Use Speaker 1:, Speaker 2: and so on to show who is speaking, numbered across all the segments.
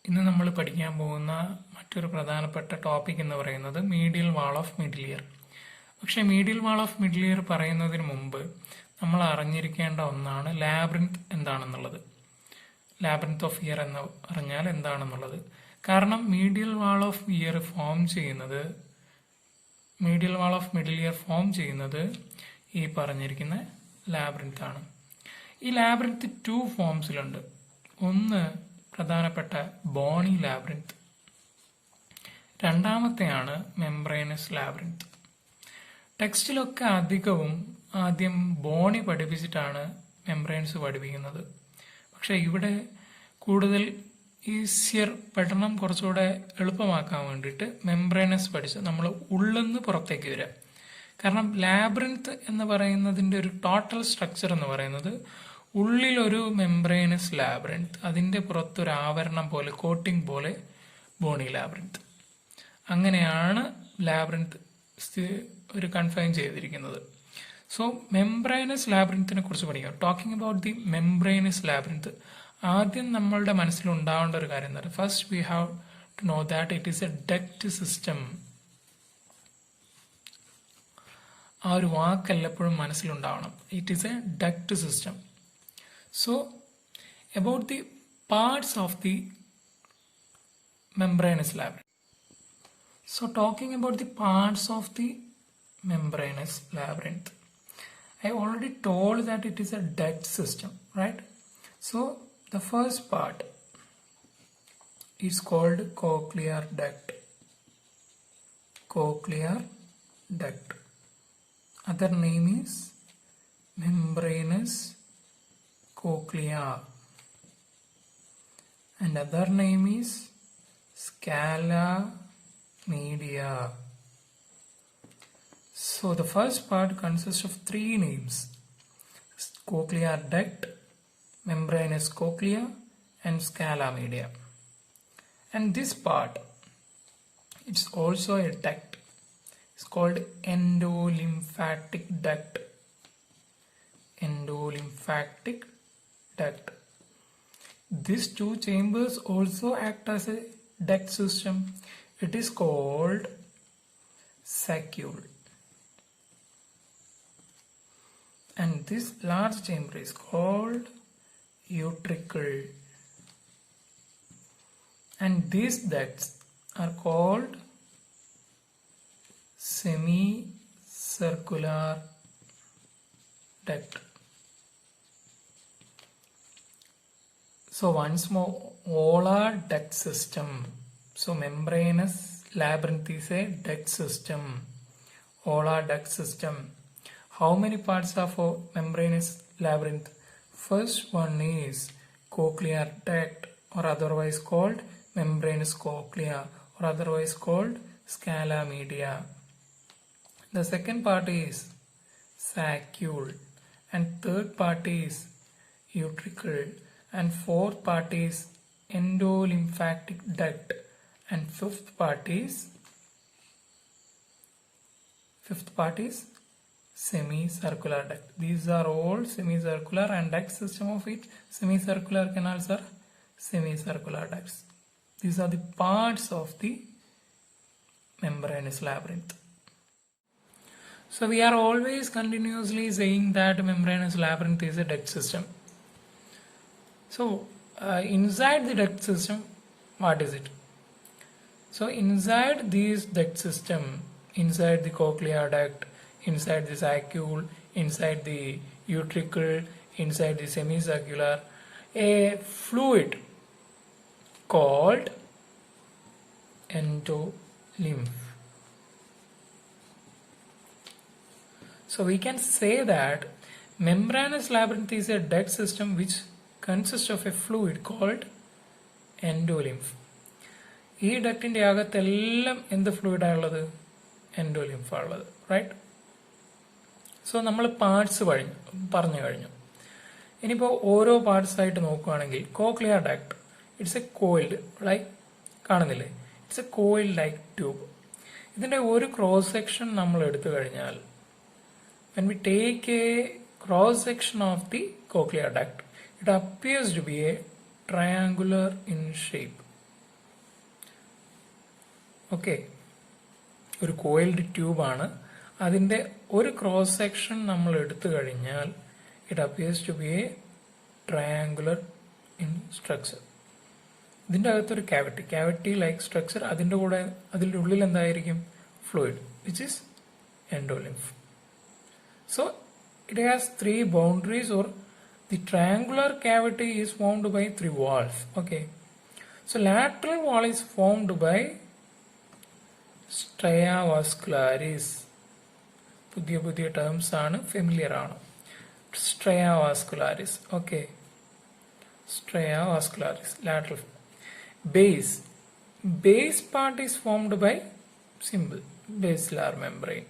Speaker 1: ഇന്ന് നമ്മൾ പഠിക്കാൻ പോകുന്ന മറ്റൊരു പ്രധാനപ്പെട്ട ടോപ്പിക് എന്ന് പറയുന്നത് മീഡിയൽ വാൾ ഓഫ് മിഡിൽ ഇയർ. പക്ഷേ മീഡിയൽ വാൾ ഓഫ് മിഡിൽ ഇയർ പറയുന്നതിന് മുമ്പ് നമ്മൾ അറിഞ്ഞിരിക്കേണ്ട ഒന്നാണ് ലാബ്രിന്ത് എന്താണെന്നുള്ളത്. ലാബ്രിന്ത് ഓഫ് ഇയർ എന്ന് പറഞ്ഞാൽ എന്താണെന്നുള്ളത്. കാരണം medial wall of ear medial wall of middle ear form ചെയ്യുന്നത് ഈ പറഞ്ഞിരിക്കുന്ന ലാബ്രിന്ത് ആണ്. ഈ ലാബ്രിന്ത് 2 ഫോംസിലുണ്ട്. ഒന്ന് പ്രധാനപ്പെട്ട ബോണി ലാബ്രിന്ത്, രണ്ടാമത്തെയാണ് മെംബ്രേനസ് ലാബ്രിന്ത്. ടെക്സ്റ്റിലൊക്കെ അധികവും ആദ്യം ബോണി പഠിപ്പിച്ചിട്ടാണ് മെംബ്രേൻസ് പഠിപ്പിക്കുന്നത്. പക്ഷെ ഇവിടെ കൂടുതൽ ഈസിയർ പഠനം കുറച്ചുകൂടെ എളുപ്പമാക്കാൻ വേണ്ടിയിട്ട് മെംബ്രേനസ് പഠിച്ച് നമ്മൾ ഉള്ളിന്ന് പുറത്തേക്ക് വരിക. കാരണം ലാബ്രിന്ത് എന്ന് പറയുന്നതിൻ്റെ ഒരു ടോട്ടൽ സ്ട്രക്ചർ എന്ന് പറയുന്നത് ഉള്ളിലൊരു മെംബ്രേനസ് ലാബ്രിന്ത്, അതിൻ്റെ പുറത്തൊരു ആവരണം പോലെ കോട്ടിംഗ് പോലെ ബോണി ലാബ്രിന്ത്. അങ്ങനെയാണ് ലാബ്രിന്ത് ഒരു കൺഫൈൻ ചെയ്തിരിക്കുന്നത്. സോ മെംബ്രേനസ് ലാബ്രിന്തിനെ കുറിച്ച് പഠിക്കാം. Talking about the membranous labyrinth, ആദ്യം നമ്മളുടെ മനസ്സിൽ ഉണ്ടാവേണ്ട ഒരു കാര്യം എന്ന് പറയുന്നത്, first we have to know that it is a duct system. ആ ഒരു വാക്കല്ല എപ്പോഴും മനസ്സിലുണ്ടാവണം. It is a duct system. So, about the parts of the membranous labyrinth. So, talking about the parts of the membranous labyrinth, I already told that it is a duct system, right? So, the first part is called cochlear duct. Cochlear duct. Other name is membranous cochlea, and other name is scala media. So the first part consists of 3 names: cochlear duct, membranous cochlea, and scala media. And this part, it's also a duct. It's called endolymphatic duct. Endolymphatic duct. These 2 chambers also act as a duct system. It is called saccule. And this large chamber is called utricle. And these ducts are called semicircular duct. So once more, all are duct system. So membranous labyrinth is a duct system. All are duct system. How many parts of a membranous labyrinth? First one is cochlear duct, or otherwise called membranous cochlea, or otherwise called scala media. The second part is saccule, and third part is utricle, and fourth part is endolymphatic duct, and fifth part is semicircular duct. These are all semicircular, and duct system of each semicircular canals are semicircular ducts. These are the parts of the membranous labyrinth. So we are always continuously saying that membranous labyrinth is a duct system. So inside the duct system, what is it? So inside this duct system, inside the cochlear duct, inside the saccule, inside the utricle, inside the semicircular, a fluid called endolymph. So we can say that membranous labyrinth is a duct system which consists of a fluid called endolymph. ഈ ഡക്റ്റിൻ്റെ അകത്തെല്ലാം എന്ത് ഫ്ലൂയിഡാണുള്ളത്? എൻഡോലിംഫാണുള്ളത്, right? So നമ്മൾ parts പറഞ്ഞു കഴിഞ്ഞു. ഇനിയിപ്പോൾ ഓരോ പാർട്സ് ആയിട്ട് നോക്കുകയാണെങ്കിൽ cochlear duct, it's a coiled, like കാണുന്നില്ലേ? It's a coiled like tube. ഇതിൻ്റെ ഒരു ക്രോസ് സെക്ഷൻ നമ്മൾ എടുത്തു കഴിഞ്ഞാൽ, when we take a cross section of the cochlear duct, it appears to be a triangular in shape. Okay, ഒരു coiled ട്യൂബാണ്. അതിൻ്റെ ഒരു ക്രോസ് സെക്ഷൻ നമ്മൾ എടുത്തു കഴിഞ്ഞാൽ it appears to be a triangular in structure. ഇതിൻ്റെ അകത്തൊരു ക്യാവിറ്റി ലൈക്ക് സ്ട്രക്ചർ, അതിൻ്റെ ഉള്ളിൽ എന്തായിരിക്കും? Fluid which is endolymph. So it has 3 boundaries, or the triangular cavity is formed by 3 walls. Okay, so lateral wall is formed by stria vascularis. പുതിയ terms ആണ്, familiar ആണ്. stria vascularis. Okay, stria vascularis, lateral. Base part is formed by simple basilar membrane.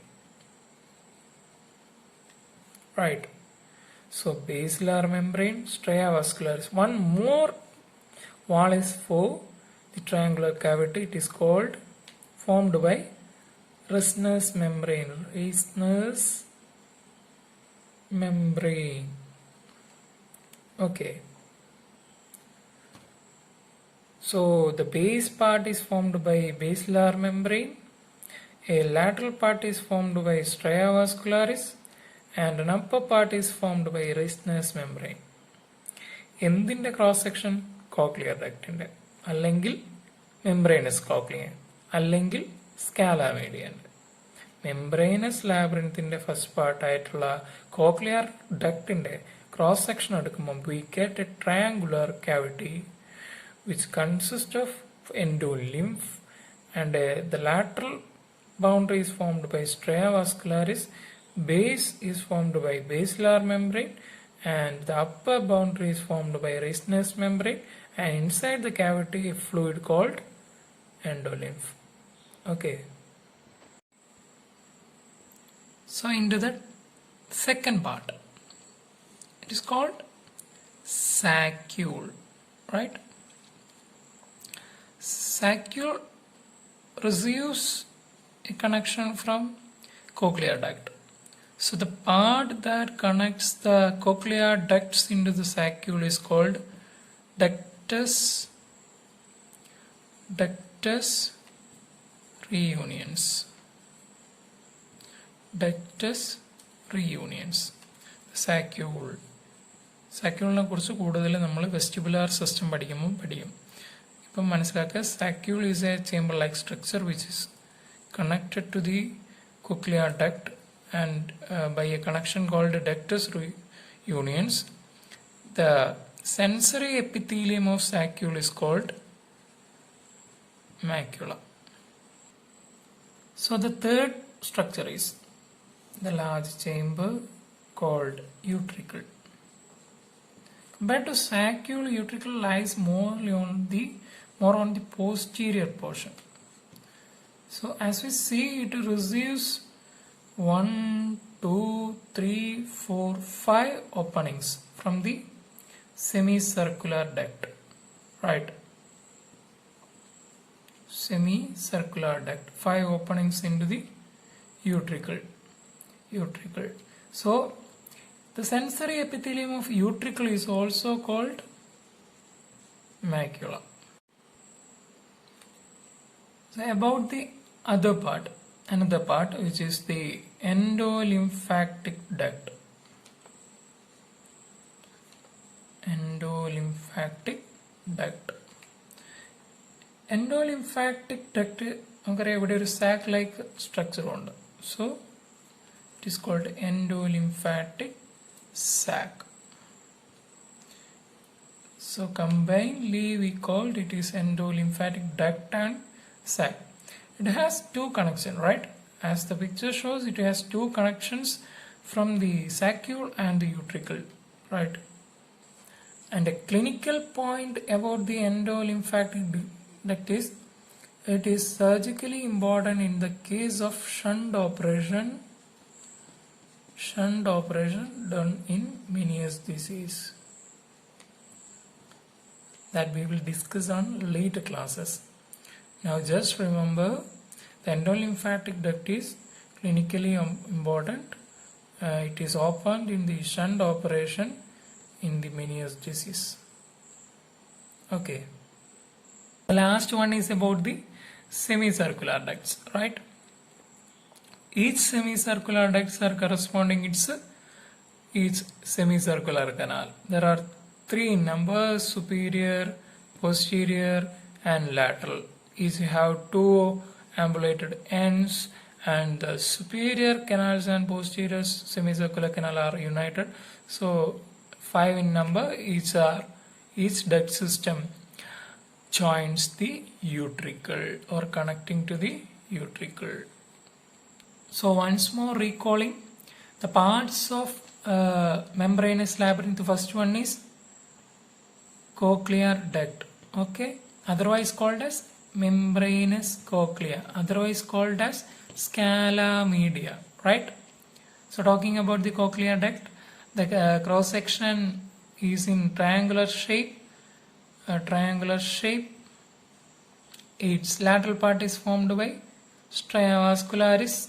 Speaker 1: Right, so basilar membrane, stria vascularis. One more wall is for the triangular cavity. It is called, formed by Reissner's membrane. Okay, so the base part is formed by basilar membrane, a lateral part is formed by stria vascularis, and an upper part is formed by Reissner's membrane. എന്തിൻ്റെ cross section? Cochlear ഡക്റ്റിൻ്റെ, അല്ലെങ്കിൽ മെംബ്രേനസ് cochlear, അല്ലെങ്കിൽ സ്കാല മീഡിയൻ്റെ. മെംബ്രേനസ് ലാബ്രിൻത്തിൻ്റെ first പാർട്ടായിട്ടുള്ള cochlear ഡക്റ്റിൻ്റെ cross section എടുക്കുമ്പോൾ we get a triangular cavity which consists of endolymph, and the lateral boundary is formed by stria vascularis, base is formed by basilar membrane, and the upper boundary is formed by Reissner's membrane, and inside the cavity a fluid called endolymph. Okay, so into the second part, it is called saccule. Right, saccule receives a connection from cochlear duct. So the part that connects the cochlear ducts into the saccule is called ductus reunions. Ductus reunions. സാക്യൂളിനെ കുറിച്ച് കൂടുതൽ നമ്മൾ vestibular system പഠിക്കും. ഇപ്പം മനസ്സിലാക്കുക, saccule is a chamber like structure which is connected to the cochlear duct, and by a connection called ductus reunions. The sensory epithelium of saccule is called macula. So the third structure is the large chamber called utricle. Compared to saccule, utricle lies more on the posterior portion. So as we see, it receives 1, 2, 3, 4, 5 openings from the semicircular duct. Right, semicircular duct, 5 openings into the utricle. So the sensory epithelium of utricle is also called macula. So about the another part which is the endolymphatic duct. Endolymphatic duct നമുക്കറിയാം ഇവിടെ ഒരു sac like structure ഉണ്ട്. So it is called endolymphatic sac. So combinedly we called it is endolymphatic duct and sac. It has 2 connections, right? As the picture shows, it has 2 connections from the saccule and the utricle, right? And a clinical point about the endolymphatic duct is it is surgically important in the case of shunt operation done in Meniere's disease, that we will discuss on later classes. Now just remember, the endolymphatic duct is clinically important. It is opened in the shunt operation in the Meniere's disease. Okay. The last one is about the semicircular ducts, right? Each semicircular ducts are corresponding its each semicircular canal. There are three numbers: superior, posterior, and lateral. Each have two ambulated ends, and the superior canals and posterior semicircular canal are united. So 5 in number. Each duct system joins the utricle or connecting to the utricle. So once more recalling the parts of membranous labyrinth. The first one is cochlear duct, okay, otherwise called as membranous cochlea, otherwise called as scala media, right? So talking about the cochlear duct, the cross section is in triangular shape. Its lateral part is formed by stria vascularis.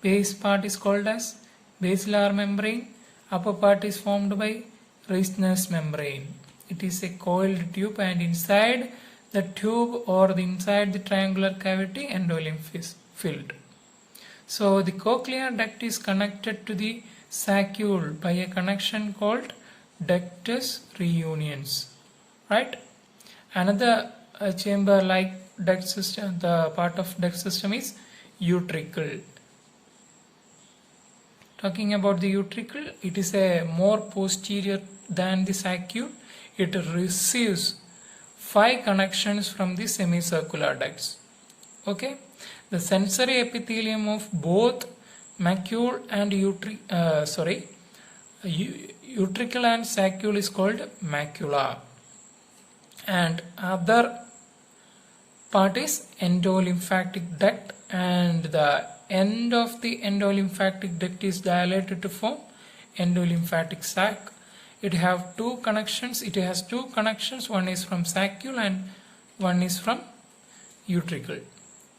Speaker 1: Base part is called as basilar membrane. Upper part is formed by Reissner's membrane. It is a coiled tube, and inside the tube or inside the triangular cavity, endolymph is filled. So the cochlear duct is connected to the saccule by a connection called ductus reunions, right? Another chamber like duct system, the part of duct system is utricle. Talking about the utricle, it is a more posterior than the saccule. It receives 5 connections from the semicircular ducts. Okay, the sensory epithelium of both macule and utricle and saccule is called macula, and other part is endolymphatic duct, and the end of the endolymphatic duct is dilated to form endolymphatic sac. It has two connections. One is from saccule and one is from utricle.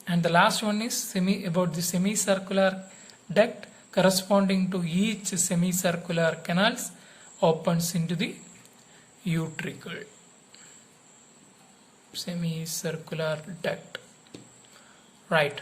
Speaker 1: And the last one is about the semicircular duct corresponding to each semicircular canals opens into the utricle. Semicircular duct, right?